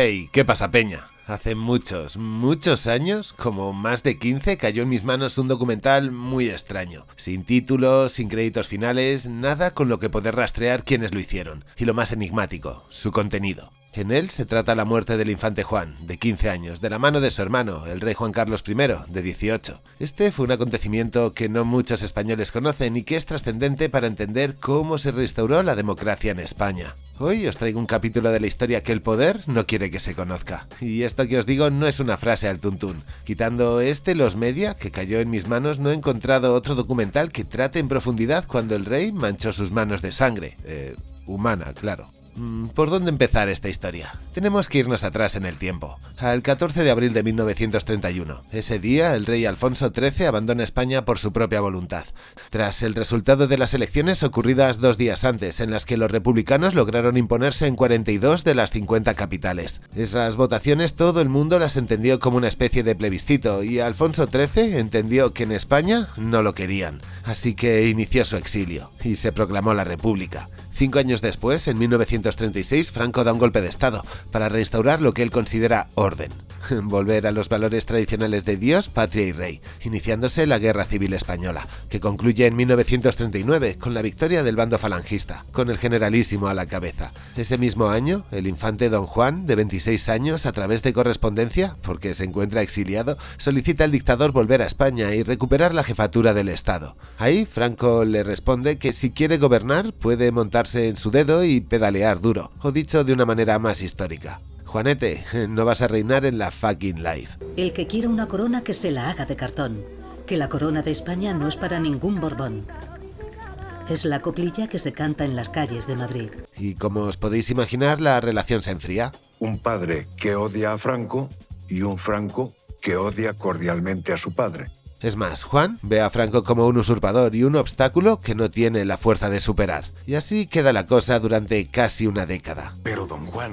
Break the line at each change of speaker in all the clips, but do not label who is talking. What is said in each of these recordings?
Hey, ¿qué pasa, peña? Hace muchos años, como más de 15, cayó en mis manos un documental muy extraño. Sin títulos, sin créditos finales, nada con lo que poder rastrear quiénes lo hicieron. Y lo más enigmático, su contenido. En él se trata la muerte del infante Juan, de 15 años, de la mano de su hermano, el rey Juan Carlos I, de 18. Este fue un acontecimiento que no muchos españoles conocen y que es trascendente para entender cómo se restauró la democracia en España. Hoy os traigo un capítulo de la historia que el poder no quiere que se conozca. Y esto que os digo no es una frase al tuntún. Quitando Los Media, que cayó en mis manos, no he encontrado otro documental que trate en profundidad cuando el rey manchó sus manos de sangre. Humana, claro. ¿Por dónde empezar esta historia? Tenemos que irnos atrás en el tiempo, al 14 de abril de 1931. Ese día, el rey Alfonso XIII abandona España por su propia voluntad, tras el resultado de las elecciones ocurridas 2 días antes, en las que los republicanos lograron imponerse en 42 de las 50 capitales. Esas votaciones todo el mundo las entendió como una especie de plebiscito, y Alfonso XIII entendió que en España no lo querían, así que inició su exilio, y se proclamó la República. 5 años después, en 1936, Franco da un golpe de estado para restaurar lo que él considera orden. Volver a los valores tradicionales de Dios, patria y rey, iniciándose la Guerra Civil Española, que concluye en 1939 con la victoria del bando falangista, con el generalísimo a la cabeza. Ese mismo año, el infante Don Juan, de 26 años, a través de correspondencia, porque se encuentra exiliado, solicita al dictador volver a España y recuperar la jefatura del Estado. Ahí, Franco le responde que si quiere gobernar, puede montarse en su dedo y pedalear duro, o dicho de una manera más histórica: Juanete, no vas a reinar en la fucking life.
El que quiera una corona que se la haga de cartón, que la corona de España no es para ningún Borbón. Es la coplilla que se canta en las calles de Madrid.
Y como os podéis imaginar, la relación se enfría.
Un padre que odia a Franco y un Franco que odia cordialmente a su padre.
Es más, Juan ve a Franco como un usurpador y un obstáculo que no tiene la fuerza de superar. Y así queda la cosa durante casi una década.
Pero Don Juan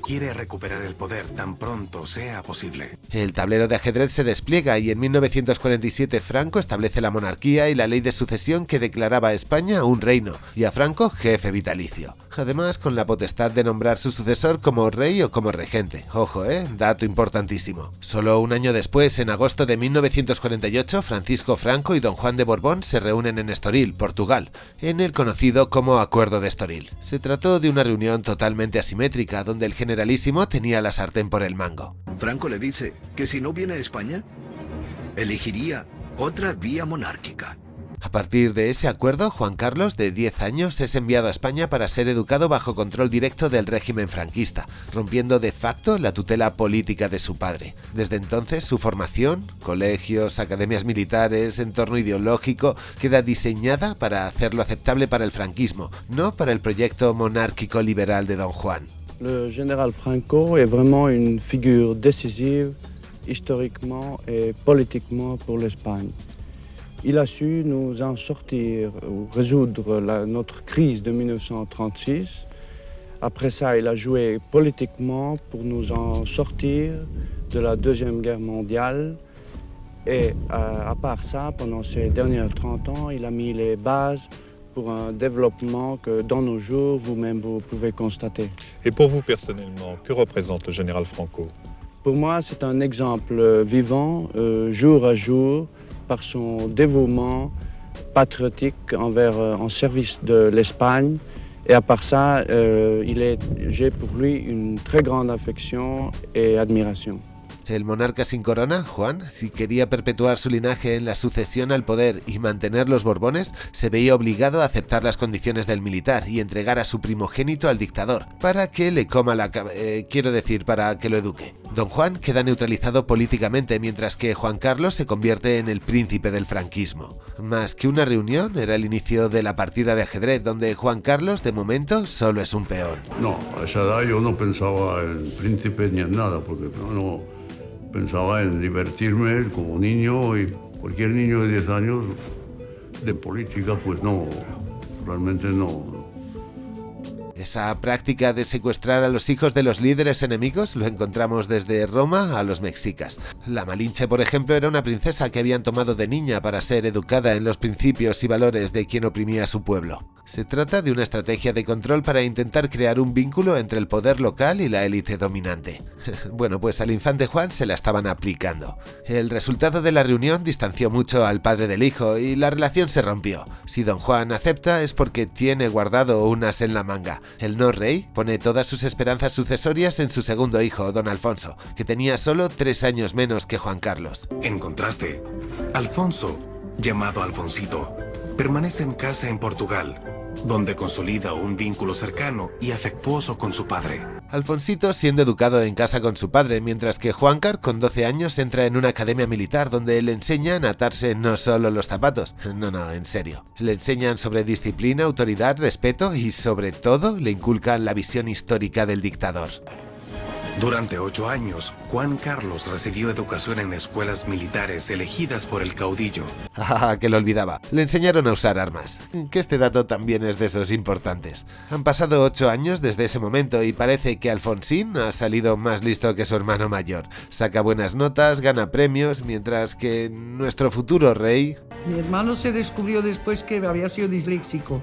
quiere recuperar el poder tan pronto sea posible.
El tablero de ajedrez se despliega y en 1947 Franco establece la monarquía y la ley de sucesión que declaraba a España un reino y a Franco jefe vitalicio. Además, con la potestad de nombrar su sucesor como rey o como regente. Ojo, dato importantísimo. Solo un año después, en agosto de 1948, Francisco Franco y Don Juan de Borbón se reúnen en Estoril, Portugal, en el conocido como Acuerdo de Estoril. Se trató de una reunión totalmente asimétrica, donde el generalísimo tenía la sartén por el mango.
Franco le dice que si no viene a España, elegiría otra vía monárquica.
A partir de ese acuerdo, Juan Carlos, de 10 años, es enviado a España para ser educado bajo control directo del régimen franquista, rompiendo de facto la tutela política de su padre. Desde entonces, su formación, colegios, academias militares, entorno ideológico, queda diseñada para hacerlo aceptable para el franquismo, no para el proyecto monárquico liberal de Don Juan.
Le général Franco est vraiment une figure décisive, historiquement et politiquement pour l'Espagne. Il a su nous en sortir, ou résoudre notre crise de 1936. Après ça, il a joué politiquement pour nous en sortir de la Deuxième Guerre mondiale. Et à part ça, pendant ces derniers 30 ans, il a mis les bases pour un développement que dans nos jours, vous-même, vous pouvez constater.
Et pour vous personnellement, que représente le général Franco?
Pour moi, c'est un exemple vivant, jour à jour, par son dévouement patriotique en service de l'Espagne. Et à part ça, j'ai pour lui une très grande affection et admiration.
El monarca sin corona, Juan, si quería perpetuar su linaje en la sucesión al poder y mantener los Borbones, se veía obligado a aceptar las condiciones del militar y entregar a su primogénito al dictador, para que le coma la para que lo eduque. Don Juan queda neutralizado políticamente, mientras que Juan Carlos se convierte en el príncipe del franquismo. Más que una reunión, era el inicio de la partida de ajedrez, donde Juan Carlos, de momento, solo es un peón.
No, a esa edad yo no pensaba en príncipe ni en nada, porque no pensaba en divertirme como niño, y cualquier niño de 10 años de política, pues no, realmente no.
Esa práctica de secuestrar a los hijos de los líderes enemigos lo encontramos desde Roma a los mexicas. La Malinche, por ejemplo, era una princesa que habían tomado de niña para ser educada en los principios y valores de quien oprimía a su pueblo. Se trata de una estrategia de control para intentar crear un vínculo entre el poder local y la élite dominante. Bueno, pues al infante Juan se la estaban aplicando. El resultado de la reunión distanció mucho al padre del hijo y la relación se rompió. Si don Juan acepta es porque tiene guardado un as en la manga. El no rey pone todas sus esperanzas sucesorias en su segundo hijo, don Alfonso, que tenía solo 3 años menos que Juan Carlos.
En contraste, Alfonso, llamado Alfonsito, permanece en casa en Portugal, donde consolida un vínculo cercano y afectuoso con su padre.
Alfonsito siendo educado en casa con su padre, mientras que Juancar, con 12 años, entra en una academia militar donde le enseñan a atarse no solo los zapatos, no, en serio. Le enseñan sobre disciplina, autoridad, respeto y, sobre todo, le inculcan la visión histórica del dictador.
Durante 8 años, Juan Carlos recibió educación en escuelas militares elegidas por el caudillo.
Ah, que lo olvidaba. Le enseñaron a usar armas. Que este dato también es de esos importantes. Han pasado 8 años desde ese momento y parece que Alfonsín ha salido más listo que su hermano mayor. Saca buenas notas, gana premios, mientras que nuestro futuro rey...
Mi hermano se descubrió después que había sido disléxico.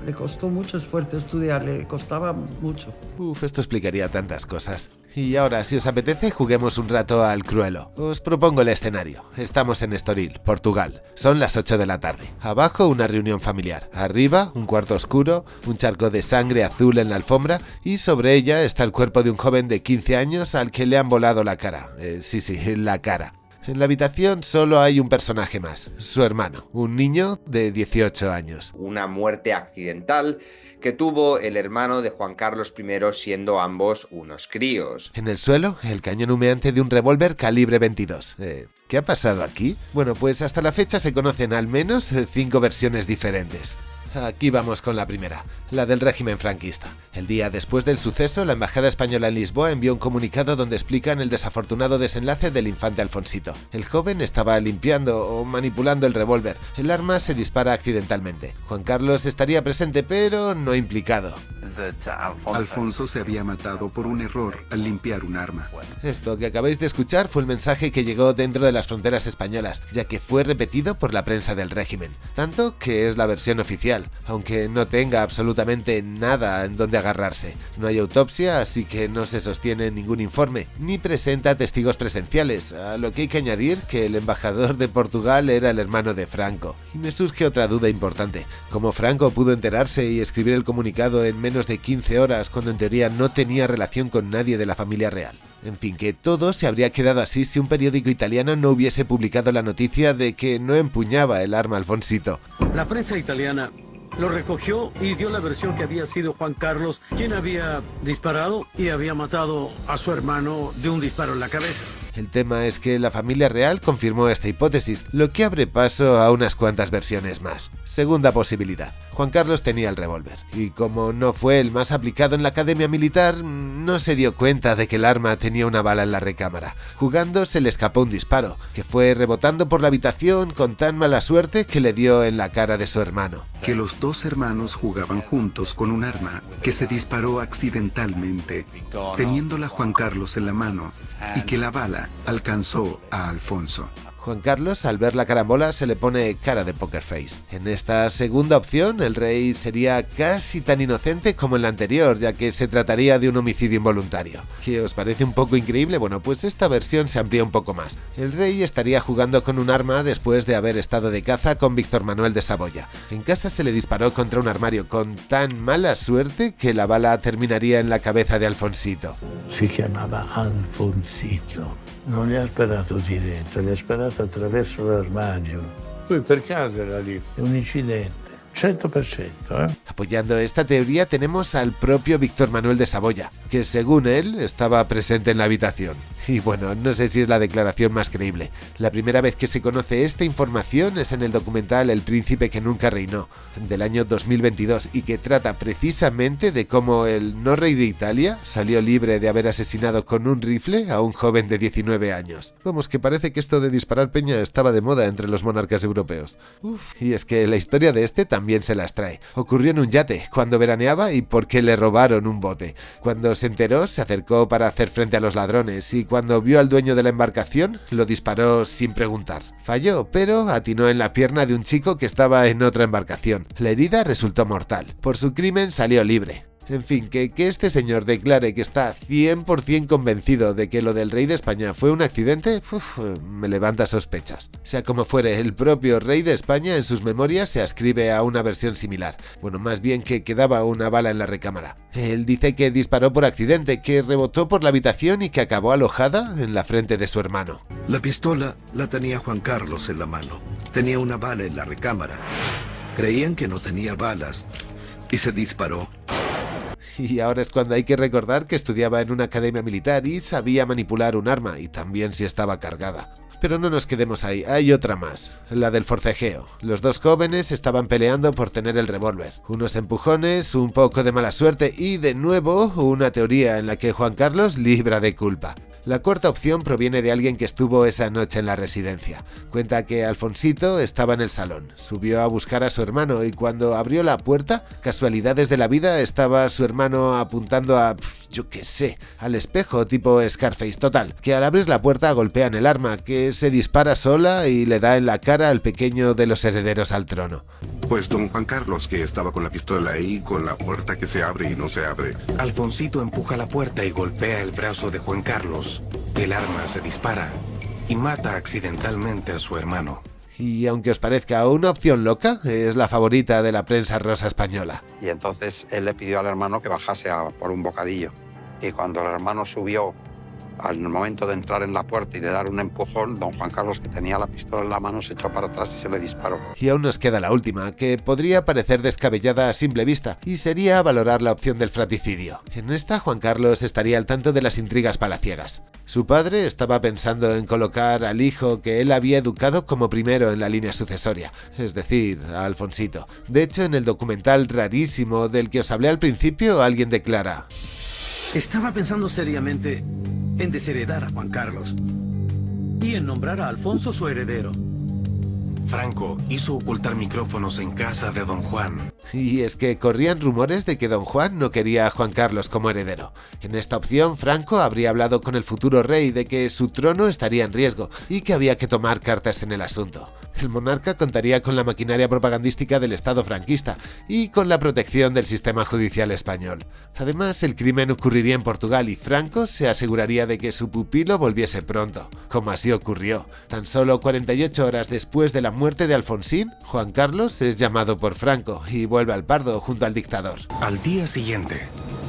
Le costó mucho esfuerzo estudiar, le costaba mucho.
Esto explicaría tantas cosas. Y ahora, si os apetece, juguemos un rato al Cruelo. Os propongo el escenario. Estamos en Estoril, Portugal. Son las 8 de la tarde. Abajo, una reunión familiar. Arriba, un cuarto oscuro, un charco de sangre azul en la alfombra y sobre ella está el cuerpo de un joven de 15 años al que le han volado la cara. Sí, la cara. En la habitación solo hay un personaje más, su hermano, un niño de 18 años.
Una muerte accidental que tuvo el hermano de Juan Carlos I siendo ambos unos críos.
En el suelo, el cañón humeante de un revólver calibre 22. ¿Qué ha pasado aquí? Bueno, pues hasta la fecha se conocen al menos 5 versiones diferentes. Aquí vamos con la primera, la del régimen franquista. El día después del suceso, la Embajada Española en Lisboa envió un comunicado donde explican el desafortunado desenlace del infante Alfonsito. El joven estaba limpiando o manipulando el revólver. El arma se dispara accidentalmente. Juan Carlos estaría presente, pero no implicado.
Alfonso se había matado por un error al limpiar un arma.
Esto que acabáis de escuchar fue el mensaje que llegó dentro de las fronteras españolas, ya que fue repetido por la prensa del régimen. Tanto que es la versión oficial, aunque no tenga absolutamente nada en donde agarrarse. No hay autopsia, así que no se sostiene ningún informe, ni presenta testigos presenciales, a lo que hay que añadir que el embajador de Portugal era el hermano de Franco. Y me surge otra duda importante, ¿cómo Franco pudo enterarse y escribir el comunicado en menos de 15 horas cuando en teoría no tenía relación con nadie de la familia real? En fin, que todo se habría quedado así si un periódico italiano no hubiese publicado la noticia de que no empuñaba el arma Alfonsito.
La prensa italiana lo recogió y dio la versión que había sido Juan Carlos quien había disparado y había matado a su hermano de un disparo en la cabeza.
El tema es que la familia real confirmó esta hipótesis, lo que abre paso a unas cuantas versiones más. Segunda posibilidad. Juan Carlos tenía el revólver, y como no fue el más aplicado en la academia militar, no se dio cuenta de que el arma tenía una bala en la recámara. Jugando se le escapó un disparo, que fue rebotando por la habitación con tan mala suerte que le dio en la cara de su hermano.
Que los 2 hermanos jugaban juntos con un arma que se disparó accidentalmente, teniéndola Juan Carlos en la mano, y que la bala alcanzó a Alfonso.
Juan Carlos, al ver la carambola, se le pone cara de poker face. En esta segunda opción, el rey sería casi tan inocente como en la anterior, ya que se trataría de un homicidio involuntario. ¿Qué os parece un poco increíble? Bueno, pues esta versión se amplía un poco más. El rey estaría jugando con un arma después de haber estado de caza con Víctor Manuel de Saboya. En casa se le disparó contra un armario con tan mala suerte que la bala terminaría en la cabeza de Alfonsito.
Si chiamava Alfonsito. Non le ha sparato diretto, le ha sparato attraverso l'armadio. Poi per caso era lì, è un incidente. 100%,
Apoyando esta teoría tenemos al propio Víctor Manuel de Saboya, que según él estaba presente en la habitación. Y bueno, no sé si es la declaración más creíble. La primera vez que se conoce esta información es en el documental El príncipe que nunca reinó, del año 2022, y que trata precisamente de cómo el no rey de Italia salió libre de haber asesinado con un rifle a un joven de 19 años. Vamos, que parece que esto de disparar peña estaba de moda entre los monarcas europeos. Y es que la historia de este también se las trae. Ocurrió en un yate, cuando veraneaba y porque le robaron un bote. Cuando se enteró, se acercó para hacer frente a los ladrones y cuando vio al dueño de la embarcación, lo disparó sin preguntar. Falló, pero atinó en la pierna de un chico que estaba en otra embarcación. La herida resultó mortal. Por su crimen salió libre. En fin, que este señor declare que está 100% convencido de que lo del rey de España fue un accidente, me levanta sospechas. Sea como fuere, el propio rey de España en sus memorias se ascribe a una versión similar. Bueno, más bien que quedaba una bala en la recámara. Él dice que disparó por accidente, que rebotó por la habitación y que acabó alojada en la frente de su hermano.
La pistola la tenía Juan Carlos en la mano. Tenía una bala en la recámara. Creían que no tenía balas y se disparó.
Y ahora es cuando hay que recordar que estudiaba en una academia militar y sabía manipular un arma, y también si estaba cargada. Pero no nos quedemos ahí, hay otra más, la del forcejeo. Los dos jóvenes estaban peleando por tener el revólver. Unos empujones, un poco de mala suerte y, de nuevo, una teoría en la que Juan Carlos libra de culpa. La cuarta opción proviene de alguien que estuvo esa noche en la residencia. Cuenta que Alfonsito estaba en el salón, subió a buscar a su hermano y cuando abrió la puerta, casualidades de la vida, estaba su hermano apuntando a, yo qué sé, al espejo tipo Scarface. Total, que al abrir la puerta golpean el arma, que se dispara sola y le da en la cara al pequeño de los herederos al trono.
Pues don Juan Carlos, que estaba con la pistola ahí, con la puerta que se abre y no se abre.
Alfonsito empuja la puerta y golpea el brazo de Juan Carlos. El arma se dispara y mata accidentalmente a su hermano.
Y aunque os parezca una opción loca, es la favorita de la prensa rosa española.
Y entonces él le pidió al hermano que bajase por un bocadillo. Y cuando el hermano subió, al momento de entrar en la puerta y de dar un empujón, don Juan Carlos, que tenía la pistola en la mano, se echó para atrás y se le disparó.
Y aún nos queda la última, que podría parecer descabellada a simple vista, y sería valorar la opción del fratricidio. En esta, Juan Carlos estaría al tanto de las intrigas palaciegas. Su padre estaba pensando en colocar al hijo que él había educado como primero en la línea sucesoria, es decir, a Alfonsito. De hecho, en el documental rarísimo del que os hablé al principio, alguien declara:
estaba pensando seriamente en desheredar a Juan Carlos y en nombrar a Alfonso su heredero.
Franco hizo ocultar micrófonos en casa de don Juan.
Y es que corrían rumores de que don Juan no quería a Juan Carlos como heredero. En esta opción, Franco habría hablado con el futuro rey de que su trono estaría en riesgo y que había que tomar cartas en el asunto. El monarca contaría con la maquinaria propagandística del Estado franquista y con la protección del sistema judicial español. Además, el crimen ocurriría en Portugal y Franco se aseguraría de que su pupilo volviese pronto, como así ocurrió. Tan solo 48 horas después de la muerte de Alfonsín, Juan Carlos es llamado por Franco y vuelve al Pardo junto al dictador.
Al día siguiente,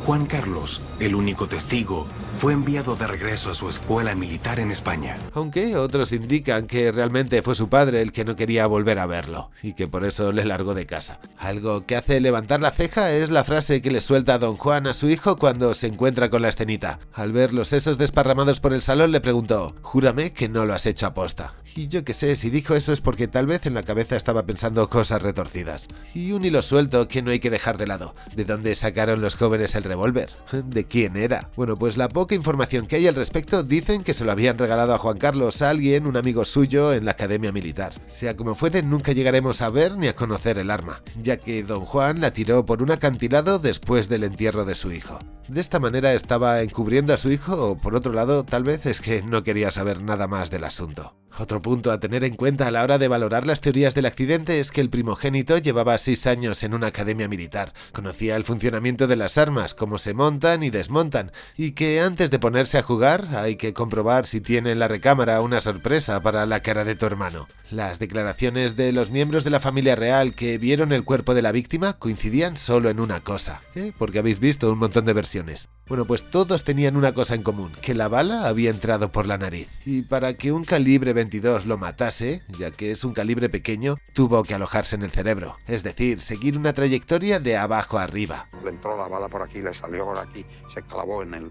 Juan Carlos, el único testigo, fue enviado de regreso a su escuela militar en España.
Aunque otros indican que realmente fue su padre el que no quería volver a verlo, y que por eso le largó de casa. Algo que hace levantar la ceja es la frase que le suelta don Juan a su hijo cuando se encuentra con la escenita. Al ver los sesos desparramados por el salón le preguntó: «Júrame que no lo has hecho aposta». Y yo que sé, si dijo eso es porque tal vez en la cabeza estaba pensando cosas retorcidas. Y un hilo suelto que no hay que dejar de lado. ¿De dónde sacaron los jóvenes el revólver? ¿De quién era? Bueno, pues la poca información que hay al respecto dicen que se lo habían regalado a Juan Carlos a alguien, un amigo suyo, en la academia militar. Sea como fuere, nunca llegaremos a ver ni a conocer el arma, ya que don Juan la tiró por un acantilado después del entierro de su hijo. De esta manera estaba encubriendo a su hijo, o por otro lado, tal vez es que no quería saber nada más del asunto. Otro punto a tener en cuenta a la hora de valorar las teorías del accidente es que el primogénito llevaba 6 años en una academia militar, conocía el funcionamiento de las armas, cómo se montan y desmontan, y que antes de ponerse a jugar hay que comprobar si tiene en la recámara una sorpresa para la cara de tu hermano. Las declaraciones de los miembros de la familia real que vieron el cuerpo de la víctima coincidían solo en una cosa, porque habéis visto un montón de versiones. Bueno, pues todos tenían una cosa en común, que la bala había entrado por la nariz, y para que un calibre 22 lo matase, ya que es un calibre pequeño, tuvo que alojarse en el cerebro, es decir, seguir una trayectoria de abajo a arriba.
Le entró la bala por aquí, le salió por aquí, se clavó en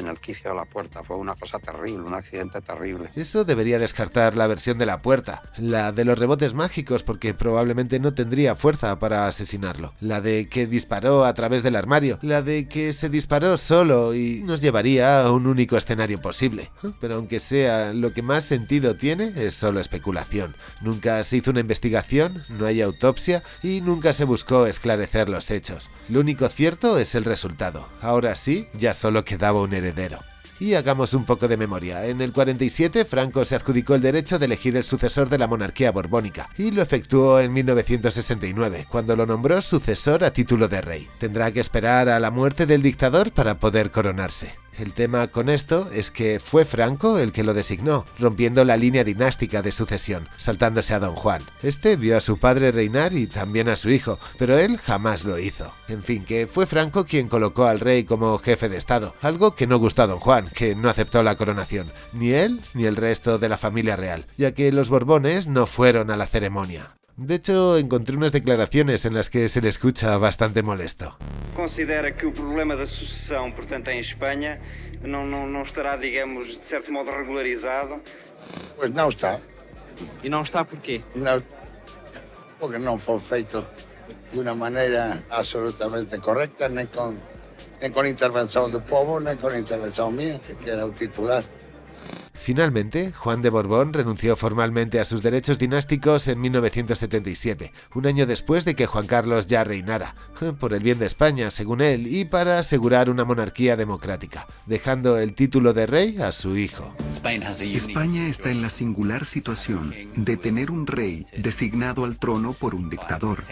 en el quicio de la puerta. Fue una cosa terrible, un accidente terrible.
Eso debería descartar la versión de la puerta, la de los rebotes mágicos, porque probablemente no tendría fuerza para asesinarlo, la de que disparó a través del armario, la de que se disparó solo y nos llevaría a un único escenario posible. Pero aunque sea, lo que más sentido tiene es solo especulación. Nunca se hizo una investigación, no hay autopsia y nunca se buscó esclarecer los hechos. Lo único cierto es el resultado. Ahora sí, ya solo quedaba un heredero. Y hagamos un poco de memoria. En el 47, Franco se adjudicó el derecho de elegir el sucesor de la monarquía borbónica, y lo efectuó en 1969, cuando lo nombró sucesor a título de rey. Tendrá que esperar a la muerte del dictador para poder coronarse. El tema con esto es que fue Franco el que lo designó, rompiendo la línea dinástica de sucesión, saltándose a Don Juan. Este vio a su padre reinar y también a su hijo, pero él jamás lo hizo. En fin, que fue Franco quien colocó al rey como jefe de estado, algo que no gustó a Don Juan, que no aceptó la coronación, ni él ni el resto de la familia real, ya que los Borbones no fueron a la ceremonia. De hecho, encontré unas declaraciones en las que se le escucha bastante molesto.
Considera que o problema da sucessão, portanto, em Espanha, não estará, digamos, de certo modo regularizado?
Pois não está.
E não está porquê?
Não, porque não foi feito de uma maneira absolutamente correcta, nem com intervenção do povo, nem com intervenção minha, que era o titular.
Finalmente, Juan de Borbón renunció formalmente a sus derechos dinásticos en 1977, un año después de que Juan Carlos ya reinara, por el bien de España, según él, y para asegurar una monarquía democrática, dejando el título de rey a su hijo.
España está en la singular situación de tener un rey designado al trono por un dictador.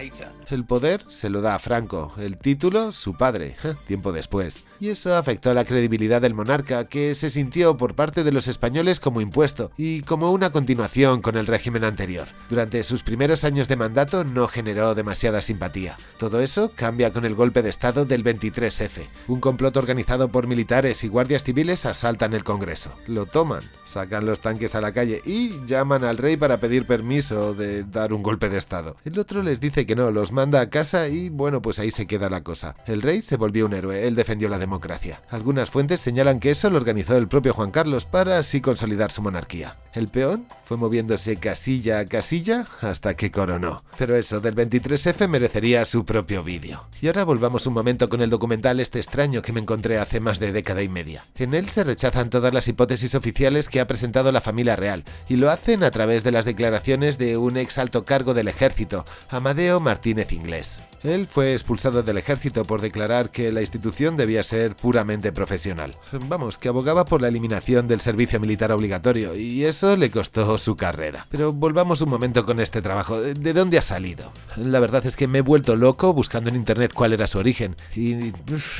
El poder se lo da a Franco, el título su padre, tiempo después. Y eso afectó a la credibilidad del monarca, que se sintió por parte de los españoles como impuesto y como una continuación con el régimen anterior. Durante sus primeros años de mandato no generó demasiada simpatía. Todo eso cambia con el golpe de estado del 23F. Un complot organizado por militares y guardias civiles asaltan el Congreso. Lo toman, sacan los tanques a la calle y llaman al rey para pedir permiso de dar un golpe de estado. El otro les dice que no, los manda a casa y bueno, pues ahí se queda la cosa. El rey se volvió un héroe, él defendió la democracia. Algunas fuentes señalan que eso lo organizó el propio Juan Carlos para así consolidar su monarquía. El peón fue moviéndose casilla a casilla hasta que coronó. Pero eso del 23F merecería su propio vídeo. Y ahora volvamos un momento con el documental este extraño que me encontré hace más de década y media. En él se rechazan todas las hipótesis oficiales que ha presentado la familia real, y lo hacen a través de las declaraciones de un ex alto cargo del ejército, Amadeo Martínez Inglés. Él fue expulsado del ejército por declarar que la institución debía ser puramente profesional. Vamos, que abogaba por la eliminación del servicio militar obligatorio, y eso le costó su carrera. Pero volvamos un momento con este trabajo. ¿De dónde ha salido? La verdad es que me he vuelto loco buscando en internet cuál era su origen, y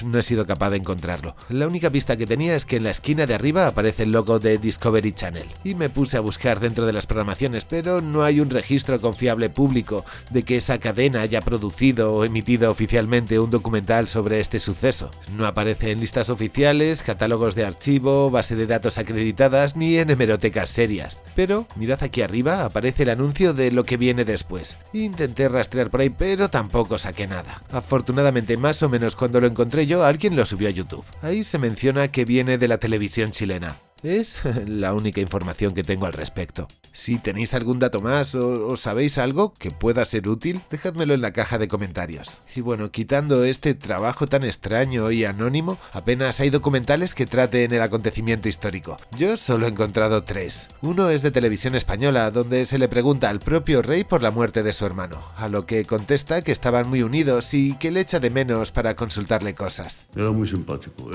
no he sido capaz de encontrarlo. La única pista que tenía es que en la esquina de arriba aparece el logo de Discovery Channel, y me puse a buscar dentro de las programaciones, pero no hay un registro confiable público de que esa cadena haya producido o emitido oficialmente un documental sobre este suceso. No aparece en listas oficiales, catálogos de archivo, base de datos acreditadas ni en hemerotecas serias. Pero mirad aquí arriba, aparece el anuncio de lo que viene después. Intenté rastrear por ahí, pero tampoco saqué nada. Afortunadamente, más o menos cuando lo encontré yo, alguien lo subió a YouTube. Ahí se menciona que viene de la televisión chilena. Es la única información que tengo al respecto. Si tenéis algún dato más o sabéis algo que pueda ser útil, dejádmelo en la caja de comentarios. Y bueno, quitando este trabajo tan extraño y anónimo, apenas hay documentales que traten el acontecimiento histórico. Yo solo he encontrado 3. Uno es de Televisión Española, donde se le pregunta al propio rey por la muerte de su hermano, a lo que contesta que estaban muy unidos y que le echa de menos para consultarle cosas.
Era muy simpático,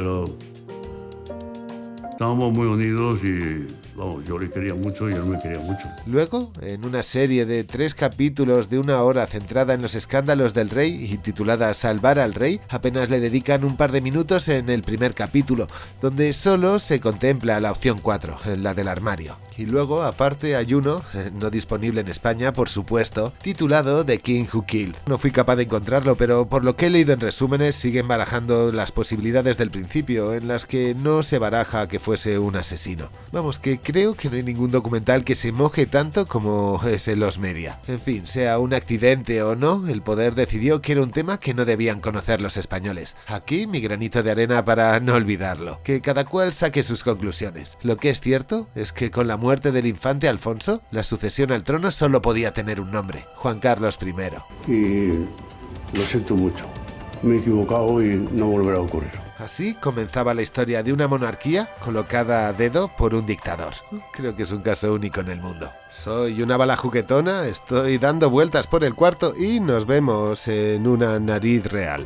estábamos muy unidos y vamos, yo le quería mucho y él me quería mucho.
Luego, en una serie de 3 capítulos de 1 hora centrada en los escándalos del rey y titulada Salvar al Rey, apenas le dedican un par de minutos en el primer capítulo, donde solo se contempla la opción 4, la del armario. Y luego, aparte, hay uno, no disponible en España, por supuesto, titulado The King Who Killed. No fui capaz de encontrarlo, pero por lo que he leído en resúmenes, siguen barajando las posibilidades del principio, en las que no se baraja que fuese un asesino. Vamos, que creo que no hay ningún documental que se moje tanto como es en los media. En fin, sea un accidente o no, el poder decidió que era un tema que no debían conocer los españoles. Aquí mi granito de arena para no olvidarlo, que cada cual saque sus conclusiones. Lo que es cierto es que con la muerte del infante Alfonso, la sucesión al trono solo podía tener un nombre: Juan Carlos I.
Y lo siento mucho. Me he equivocado y no volverá a ocurrir.
Así comenzaba la historia de una monarquía colocada a dedo por un dictador. Creo que es un caso único en el mundo. Soy una bala juguetona, estoy dando vueltas por el cuarto y nos vemos en una nariz real.